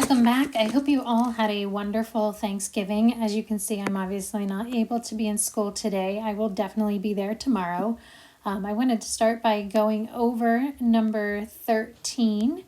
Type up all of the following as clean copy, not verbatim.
Welcome back. I hope you all had a wonderful Thanksgiving. As you can see, I'm obviously not able to be in school today. I will definitely be there tomorrow. I wanted to start by going over number 13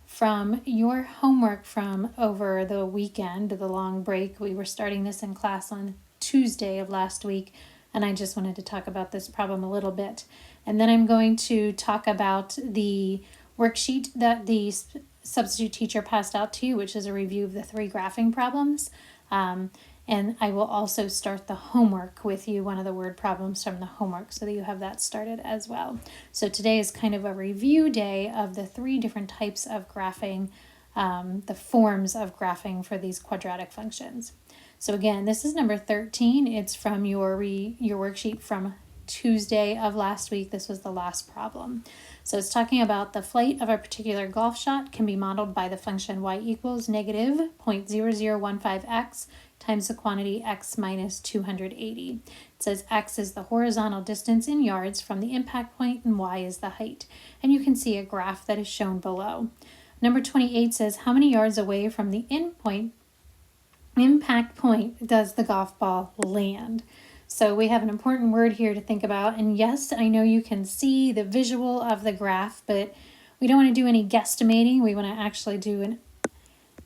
from your homework from over the weekend, the long break. We were starting this in class on Tuesday of last week, and I just wanted to talk about this problem a little bit. And then I'm going to talk about the worksheet that the substitute teacher passed out to you, which is a review of the 3 graphing problems. And I will also start the homework with you, one of the word problems from the homework, so that you have that started as well. So today is kind of a review day of the 3 different types of graphing, the forms of graphing for these quadratic functions. So again, this is number 13. It's from your worksheet from Tuesday of last week. This was the last problem. So it's talking about the flight of a particular golf shot can be modeled by the function y equals negative 0.0015x times the quantity x minus 280. It says x is the horizontal distance in yards from the impact point and y is the height. And you can see a graph that is shown below. Number 28 says how many yards away from the impact point does the golf ball land? So we have an important word here to think about. And yes, I know you can see the visual of the graph, but we don't want to do any guesstimating. We want to actually do an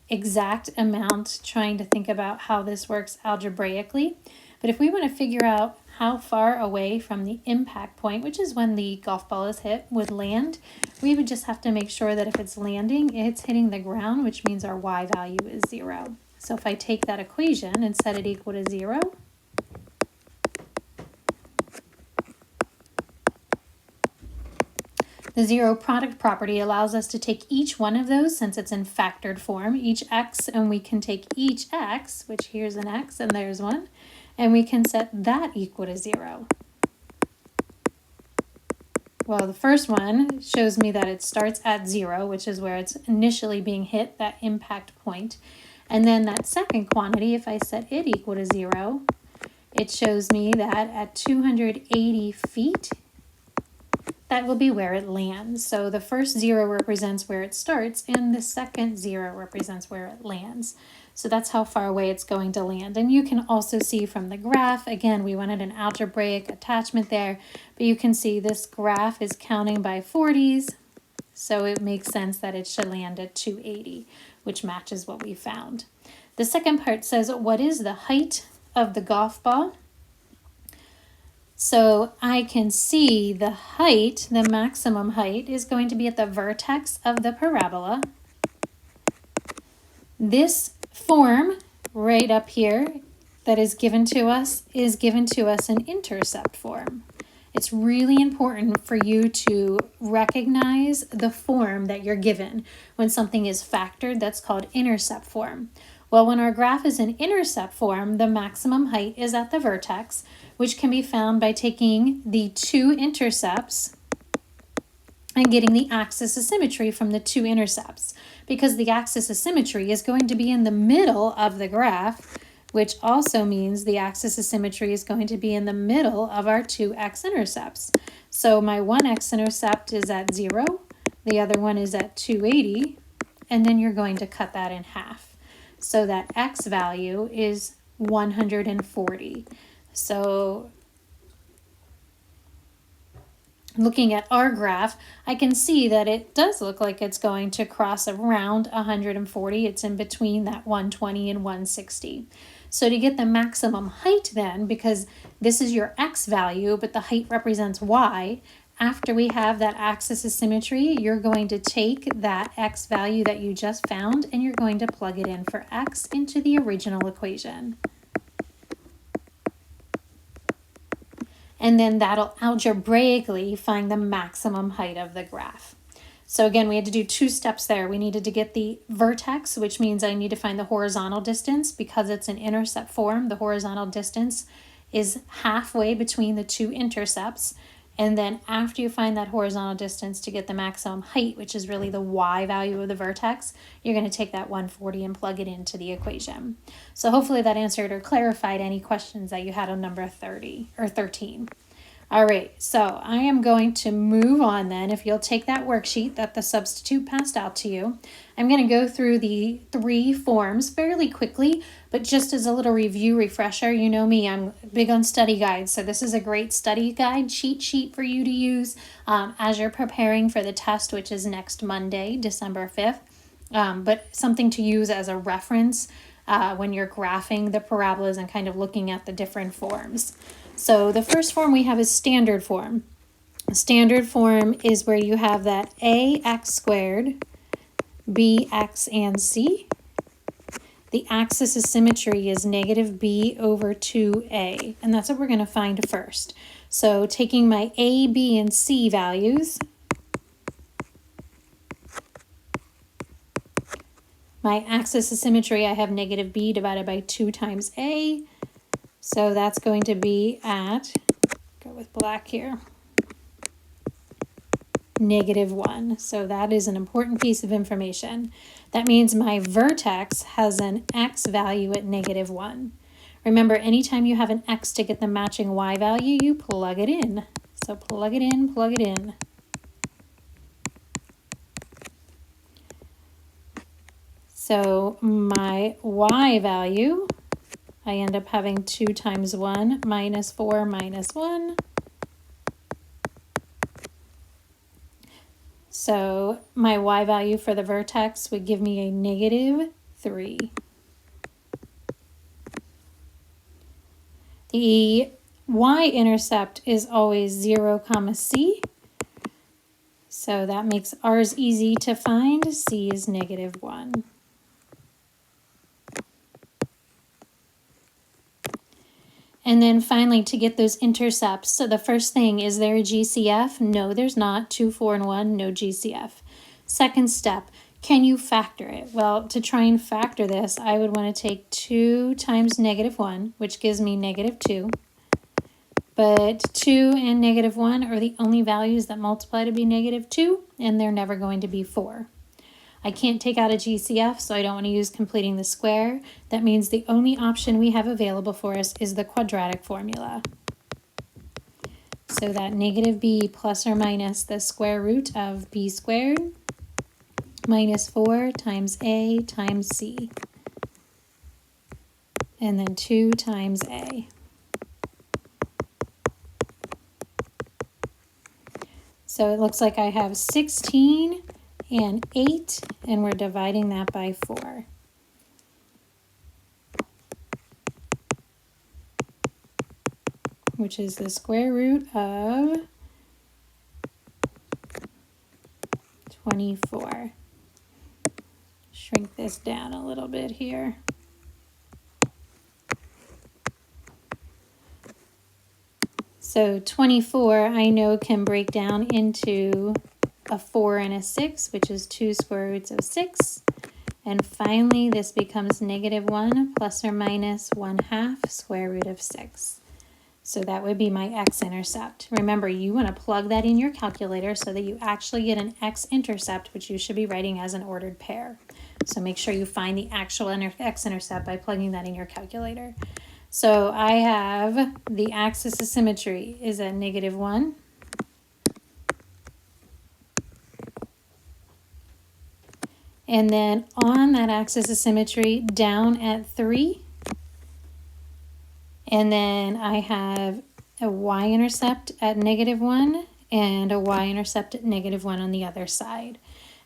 exact amount, trying to think about how this works algebraically. But if we want to figure out how far away from the impact point, which is when the golf ball is hit, would land, we would just have to make sure that if it's landing, it's hitting the ground, which means our y value is 0. So if I take that equation and set it equal to 0, the zero product property allows us to take each one of those, since it's in factored form, each x, and we can take each x, which here's an x and there's one, and we can set that equal to 0. Well, the first one shows me that it starts at 0, which is where it's initially being hit, that impact point. And then that second quantity, if I set it equal to 0, it shows me that at 280 feet, that will be where it lands. So the first 0 represents where it starts, and the second 0 represents where it lands. So that's how far away it's going to land. And you can also see from the graph, again, we wanted an algebraic attachment there, but you can see this graph is counting by 40s, so it makes sense that it should land at 280, which matches what we found. The second part says, what is the height of the golf ball? So I can see the height, the maximum height, is going to be at the vertex of the parabola. This form right up here that is given to us in intercept form. It's really important for you to recognize the form that you're given. When something is factored, that's called intercept form. Well, when our graph is in intercept form, the maximum height is at the vertex, which can be found by taking the 2 intercepts and getting the axis of symmetry from the 2 intercepts. Because the axis of symmetry is going to be in the middle of the graph, which also means the axis of symmetry is going to be in the middle of our 2 x-intercepts. So my one x-intercept is at 0, the other one is at 280, and then you're going to cut that in half. So that x value is 140. So looking at our graph, I can see that it does look like it's going to cross around 140. It's in between that 120 and 160. So to get the maximum height then, because this is your x value, but the height represents y, after we have that axis of symmetry, you're going to take that x value that you just found and you're going to plug it in for x into the original equation. And then that'll algebraically find the maximum height of the graph. So again, we had to do 2 steps there. We needed to get the vertex, which means I need to find the horizontal distance. Because it's an intercept form, the horizontal distance is halfway between the 2 intercepts. And then after you find that horizontal distance to get the maximum height, which is really the y value of the vertex, you're going to take that 140 and plug it into the equation. So hopefully that answered or clarified any questions that you had on number 30 or 13. All right, so I am going to move on then. If you'll take that worksheet that the substitute passed out to you, I'm going to go through the 3 forms fairly quickly, but just as a little review refresher, you know me, I'm big on study guides. So this is a great study guide cheat sheet for you to use as you're preparing for the test, which is next Monday, December 5th, but something to use as a reference when you're graphing the parabolas and kind of looking at the different forms. So the first form we have is standard form. Standard form is where you have that ax squared, bx, and c. The axis of symmetry is negative b over 2a, and that's what we're going to find first. So taking my a, b, and c values, my axis of symmetry, I have negative b divided by 2 times a. So that's going to be at, go with black here, -1. So that is an important piece of information. That means my vertex has an x value at -1. Remember, anytime you have an x to get the matching y value, you plug it in. So plug it in, plug it in. So my y value, I end up having 2 times 1 minus 4 minus 1. So my y value for the vertex would give me a -3. The y-intercept is always 0, c. So that makes ours easy to find. C is -1. And then finally, to get those intercepts, so the first thing, is there a GCF? No, there's not. 2, 4, and 1, no GCF. Second step, can you factor it? Well, to try and factor this, I would want to take 2 times -1, which gives me -2. But 2 and -1 are the only values that multiply to be -2, and they're never going to be 4. I can't take out a GCF, so I don't want to use completing the square. That means the only option we have available for us is the quadratic formula. So that -b plus or minus the square root of b squared minus 4 times a times c. And then 2 times a. So it looks like I have 16 and 8, and we're dividing that by 4. Which is the square root of 24. Shrink this down a little bit here. So 24, I know, can break down into a 4 and a 6, which is 2 square roots of 6. And finally, this becomes -1 plus or minus 1/2 square root of 6. So that would be my x-intercept. Remember, you want to plug that in your calculator so that you actually get an x-intercept, which you should be writing as an ordered pair. So make sure you find the actual x-intercept by plugging that in your calculator. So I have the axis of symmetry is at -1. And then on that axis of symmetry, down at 3. And then I have a y-intercept at -1 and a y-intercept at -1 on the other side.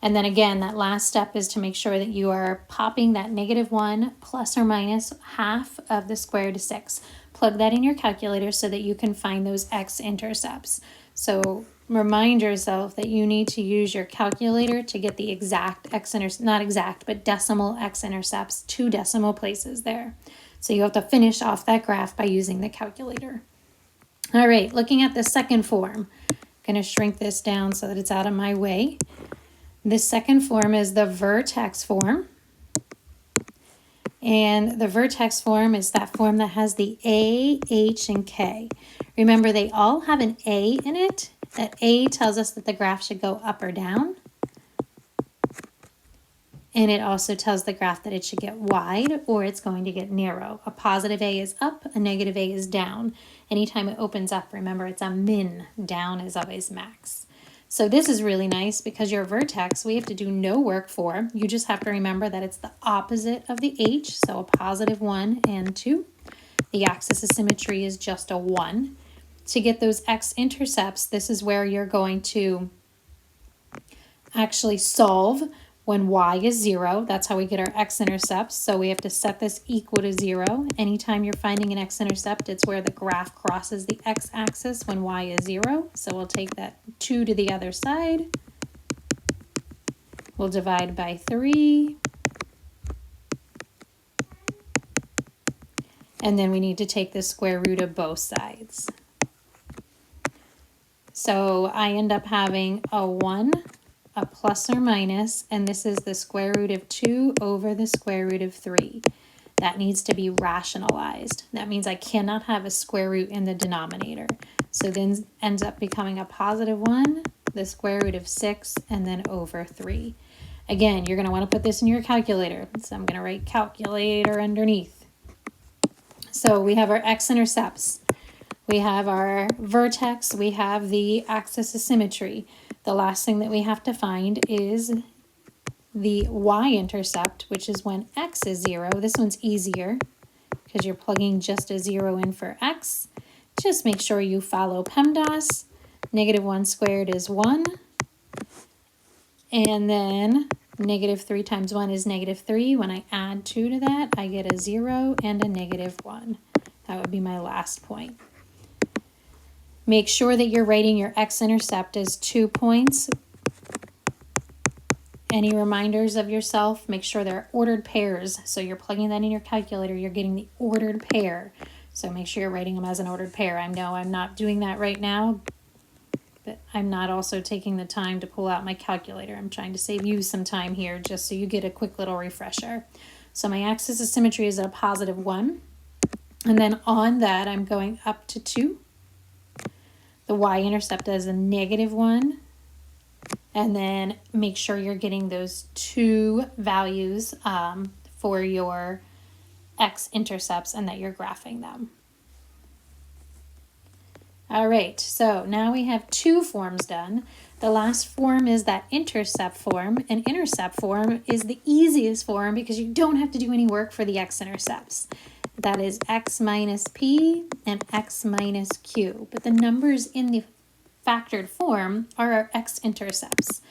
And then again, that last step is to make sure that you are popping that -1 plus or minus half of the square root of 6. Plug that in your calculator so that you can find those x-intercepts. So remind yourself that you need to use your calculator to get the exact x-intercept, not exact, but decimal x-intercepts, 2 decimal places there. So you have to finish off that graph by using the calculator. All right, looking at the second form, I'm going to shrink this down so that it's out of my way. The second form is the vertex form. And the vertex form is that form that has the A, H, and K. Remember, they all have an A in it. That A tells us that the graph should go up or down. And it also tells the graph that it should get wide or it's going to get narrow. A positive A is up, a negative A is down. Anytime it opens up, remember it's a min, down is always max. So this is really nice because your vertex, we have to do no work for. You just have to remember that it's the opposite of the H, so a positive 1 and 2. The axis of symmetry is just a 1. To get those x-intercepts, this is where you're going to actually solve when y is 0. That's how we get our x-intercepts. So we have to set this equal to 0. Anytime you're finding an x-intercept, it's where the graph crosses the x-axis when y is 0. So we'll take that 2 to the other side. We'll divide by 3. And then we need to take the square root of both sides. So I end up having a 1, a plus or minus, and this is the square root of 2 over the square root of 3. That needs to be rationalized. That means I cannot have a square root in the denominator. So then ends up becoming a positive 1, the square root of 6, and then over 3. Again, you're going to want to put this in your calculator. So I'm going to write calculator underneath. So we have our x-intercepts. We have our vertex. We have the axis of symmetry. The last thing that we have to find is the y-intercept, which is when x is 0. This one's easier because you're plugging just a 0 in for x. Just make sure you follow PEMDAS. Negative 1 squared is 1. And then negative 3 times 1 is negative 3. When I add 2 to that, I get a 0 and a negative 1. That would be my last point. Make sure that you're writing your x-intercept as 2 points. Any reminders of yourself, make sure they're ordered pairs. So you're plugging that in your calculator, you're getting the ordered pair. So make sure you're writing them as an ordered pair. I know I'm not doing that right now, but I'm not also taking the time to pull out my calculator. I'm trying to save you some time here just so you get a quick little refresher. So my axis of symmetry is a positive 1. And then on that, I'm going up to 2. The y-intercept is a negative 1. And then make sure you're getting those 2 values for your x-intercepts and that you're graphing them. All right, so now we have 2 forms done. The last form is that intercept form. An intercept form is the easiest form because you don't have to do any work for the x-intercepts. That is x minus p and x minus q. But the numbers in the factored form are our x-intercepts.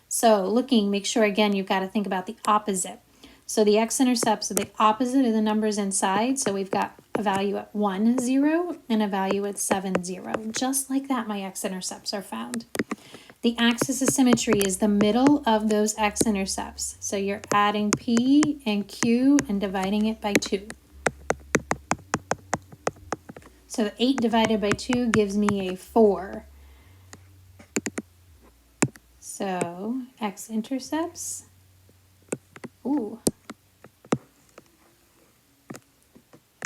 So looking, make sure again you've got to think about the opposite. So the x-intercepts are the opposite of the numbers inside. So we've got a value at 1, 0 and a value at 7, 0. Just like that, my x-intercepts are found. The axis of symmetry is the middle of those x-intercepts. So you're adding p and q and dividing it by 2. So 8 divided by 2 gives me a 4. So x-intercepts,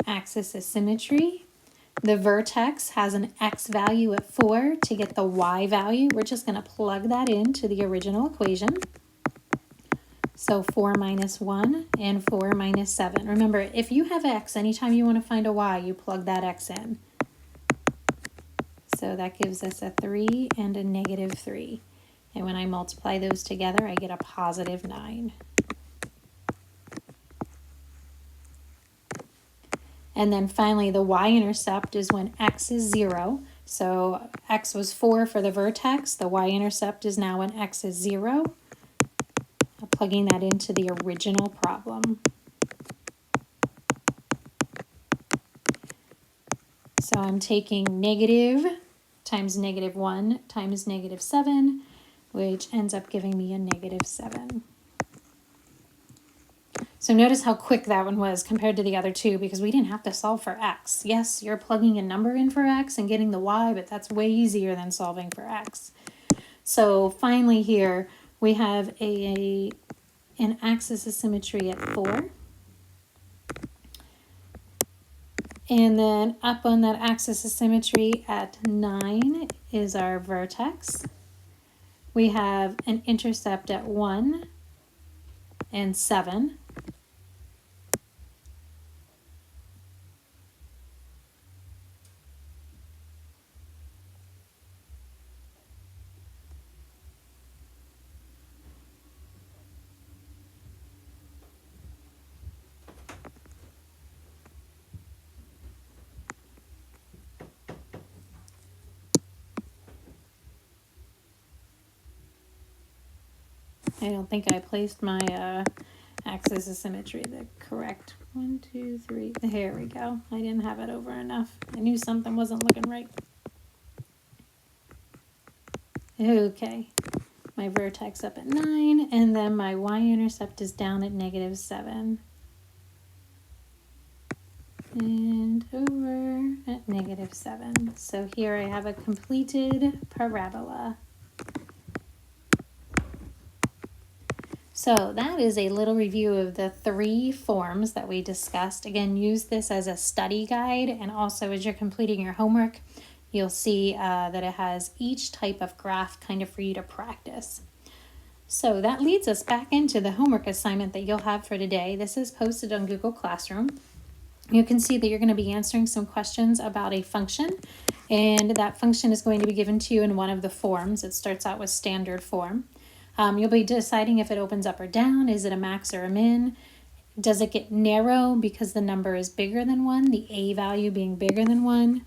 axis of symmetry. The vertex has an x value at 4. To get the y value, we're just going to plug that into the original equation. So 4 minus 1 and 4 minus 7. Remember, if you have x, anytime you want to find a y, you plug that x in. So that gives us a 3 and a negative 3. And when I multiply those together, I get a positive 9. And then finally, the y-intercept is when x is 0. So x was 4 for the vertex. The y-intercept is now when x is 0. I'm plugging that into the original problem. So I'm taking negative times negative 1 times negative 7, which ends up giving me a negative 7. So notice how quick that one was compared to the other two because we didn't have to solve for x. Yes, you're plugging a number in for x and getting the y, but that's way easier than solving for x. So finally here we have an axis of symmetry at 4. And then up on that axis of symmetry at 9 is our vertex. We have an intercept at 1 and 7. I don't think I placed my axis of symmetry the correct 1, 2, 3. Here we go. I didn't have it over enough. I knew something wasn't looking right. Okay, my vertex up at 9, and then my y-intercept is down at -7. And over at -7. So here I have a completed parabola. So that is a little review of the 3 forms that we discussed. Again, use this as a study guide, and also as you're completing your homework, you'll see that it has each type of graph kind of for you to practice. So that leads us back into the homework assignment that you'll have for today. This is posted on Google Classroom. You can see that you're going to be answering some questions about a function, and that function is going to be given to you in one of the forms. It starts out with standard form. You'll be deciding if it opens up or down. Is it a max or a min? Does it get narrow because the number is bigger than 1, the a value being bigger than 1?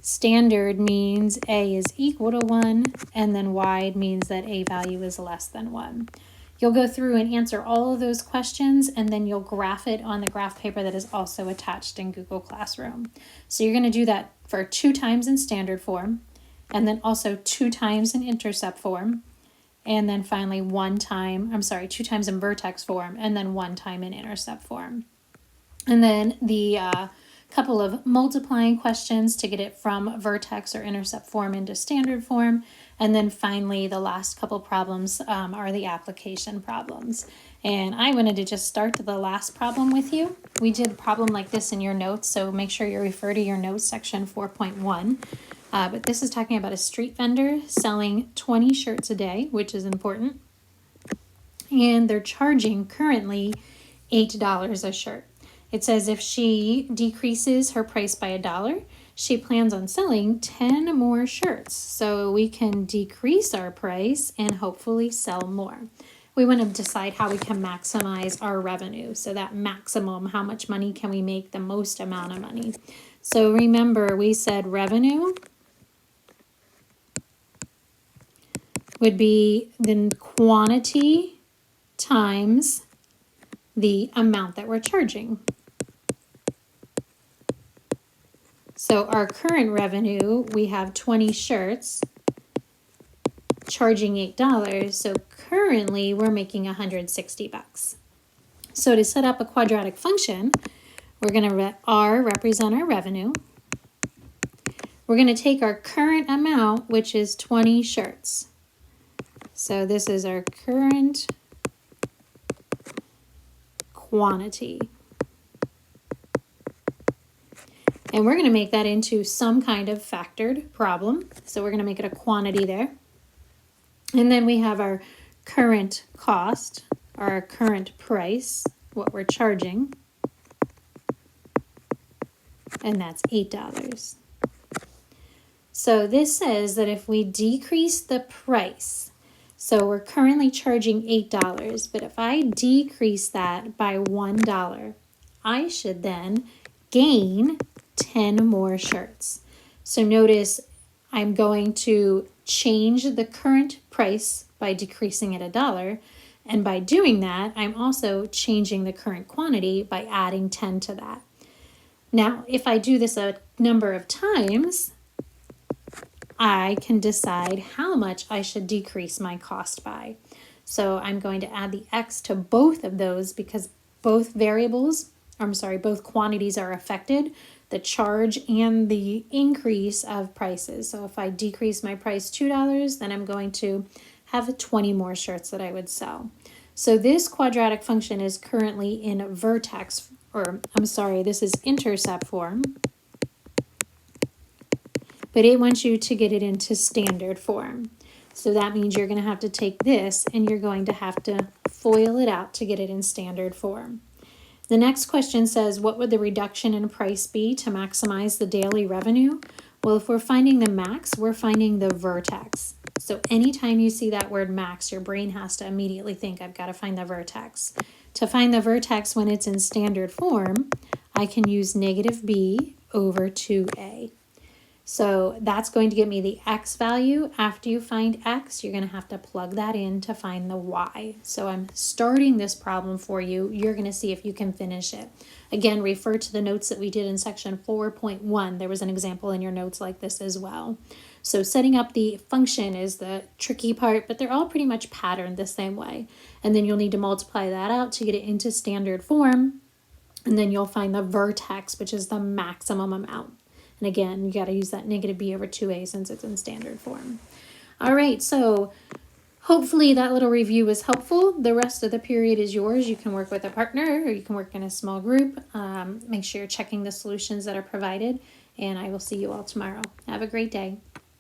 Standard means a is equal to 1, and then wide means that a value is less than 1. You'll go through and answer all of those questions, and then you'll graph it on the graph paper that is also attached in Google Classroom. So you're going to do that for 2 times in standard form, and then also 2 times in intercept form, and then finally 2 times in vertex form, and then 1 time in intercept form. And then the couple of multiplying questions to get it from vertex or intercept form into standard form. And then finally, the last couple problems are the application problems. And I wanted to just start the last problem with you. We did a problem like this in your notes, so make sure you refer to your notes section 4.1. But this is talking about a street vendor selling 20 shirts a day, which is important. And they're charging currently $8 a shirt. It says if she decreases her price by $1, she plans on selling 10 more shirts. So we can decrease our price and hopefully sell more. We want to decide how we can maximize our revenue. So that maximum, how much money can we make, the most amount of money. So remember, we said revenue would be the quantity times the amount that we're charging. So our current revenue, we have 20 shirts charging $8. So currently we're making $160. So to set up a quadratic function, we're going to let R represent our revenue. We're going to take our current amount, which is 20 shirts. So this is our current quantity. And we're going to make that into some kind of factored problem. So we're going to make it a quantity there. And then we have our current cost, our current price, what we're charging. And that's $8. So this says that if we decrease the price, so we're currently charging $8, but if I decrease that by $1, I should then gain 10 more shirts. So notice I'm going to change the current price by decreasing it $1, and by doing that, I'm also changing the current quantity by adding 10 to that. Now, if I do this a number of times, I can decide how much I should decrease my cost by. So I'm going to add the X to both of those because both both quantities are affected, the charge and the increase of prices. So if I decrease my price $2, then I'm going to have 20 more shirts that I would sell. So this quadratic function is currently in this is intercept form. But it wants you to get it into standard form. So that means you're going to have to take this and you're going to have to FOIL it out to get it in standard form. The next question says, what would the reduction in price be to maximize the daily revenue? Well, if we're finding the max, we're finding the vertex. So anytime you see that word max, your brain has to immediately think, I've got to find the vertex. To find the vertex when it's in standard form, I can use -b over 2a. So that's going to give me the x value. After you find x, you're going to have to plug that in to find the y. So I'm starting this problem for you. You're going to see if you can finish it. Again, refer to the notes that we did in section 4.1. There was an example in your notes like this as well. So setting up the function is the tricky part, but they're all pretty much patterned the same way. And then you'll need to multiply that out to get it into standard form. And then you'll find the vertex, which is the maximum amount. And again, you got to use that negative b over 2a since it's in standard form. All right, so hopefully that little review was helpful. The rest of the period is yours. You can work with a partner or you can work in a small group. Make sure you're checking the solutions that are provided. And I will see you all tomorrow. Have a great day.